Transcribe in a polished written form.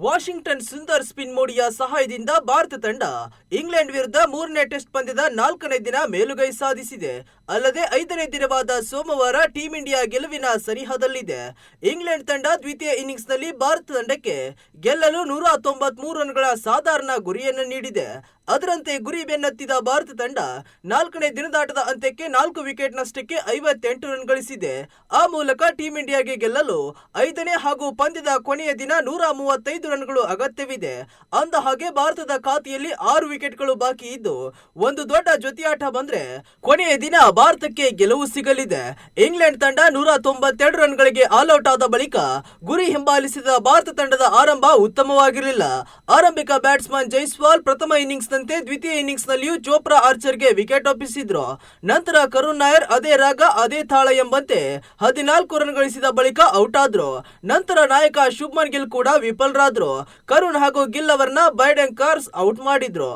Washington Sundar spin ಮೋಡಿಯ ಸಹಾಯದಿಂದ ಭಾರತ ತಂಡ England ವಿರುದ್ಧ 3ನೇ ಟೆಸ್ಟ್ ಪಂದ್ಯದ 4ನೇ ದಿನ ಮೇಲುಗೈ ಸಾಧಿಸಿದೆ. ಅಲ್ಲದೆ 5ನೇ ದಿನವಾದ ಸೋಮವಾರ ಟೀಂ ಇಂಡಿಯಾ ಗೆಲುವಿನ ಸನಿಹದಲ್ಲಿದೆ. ಇಂಗ್ಲೆಂಡ್ ತಂಡ ದ್ವಿತೀಯ ಇನ್ನಿಂಗ್ಸ್ನಲ್ಲಿ ಭಾರತ ತಂಡಕ್ಕೆ ಗೆಲ್ಲಲು 193 ರನ್ಗಳ ಸಾಧಾರಣ ಗುರಿಯನ್ನು ನೀಡಿದೆ. ಅದರಂತೆ ಗುರಿ ಬೆನ್ನತ್ತಿದ ಭಾರತ ತಂಡ 4ನೇ ದಿನದಾಟದ ಅಂತ್ಯಕ್ಕೆ 4 ವಿಕೆಟ್ ನಷ್ಟಕ್ಕೆ 58 ರನ್ ಗಳಿಸಿದೆ. ಆ ಮೂಲಕ ಟೀಂ ಇಂಡಿಯಾಗೆ ಗೆಲ್ಲಲು 5ನೇ ಹಾಗೂ ಪಂದ್ಯದ ಕೊನೆಯ ದಿನ 135 ರನ್ಗಳು ಅಗತ್ಯವಿದೆ. ಅಂದ ಹಾಗೆ ಭಾರತದ ಖಾತೆಯಲ್ಲಿ 6 ವಿಕೆಟ್ಗಳು ಬಾಕಿ ಇದ್ದು ಒಂದು ದೊಡ್ಡ ಜೊತೆಯಾಟ ಬಂದ್ರೆ ಕೊನೆಯ ದಿನ ಭಾರತಕ್ಕೆ ಗೆಲುವು ಸಿಗಲಿದೆ. ಇಂಗ್ಲೆಂಡ್ ತಂಡ 192 ರನ್ಗಳಿಗೆ ಆಲ್ಔಟ್ ಆದ ಬಳಿಕ ಗುರಿ ಹಿಂಬಾಲಿಸಿದ ಭಾರತ ತಂಡದ ಆರಂಭ ಉತ್ತಮವಾಗಿರಲಿಲ್ಲ. ಆರಂಭಿಕ ಬ್ಯಾಟ್ಸ್ಮನ್ ಜೈಸ್ವಾಲ್ ಪ್ರಥಮ ಇನ್ನಿಂಗ್ಸ್ ದ್ವಿತೀಯ ಇನ್ನಿಂಗ್ಸ್ ನಲ್ಲಿಯೂ ಚೋಪ್ರಾ ಆರ್ಚರ್ಗೆ ವಿಕೆಟ್ ಒಪ್ಪಿಸಿದ್ರು. ನಂತರ ಕರುಣ್ ನಾಯರ್ ಅದೇ ರಾಗ ಅದೇ ತಾಳ ಎಂಬಂತೆ 14 ರನ್ ಗಳಿಸಿದ ಬಳಿಕ ಔಟ್ ಆದ್ರು. ನಂತರ ನಾಯಕ ಶುಭ್ಮನ್ ಗಿಲ್ ಕೂಡ ವಿಫಲರಾದ್ರು. ಕರುಣ್ ಹಾಗೂ ಗಿಲ್ ಅವರನ್ನ ಬೈಡೆನ್ ಕಾರ್ಸ್ ಔಟ್ ಮಾಡಿದ್ರು.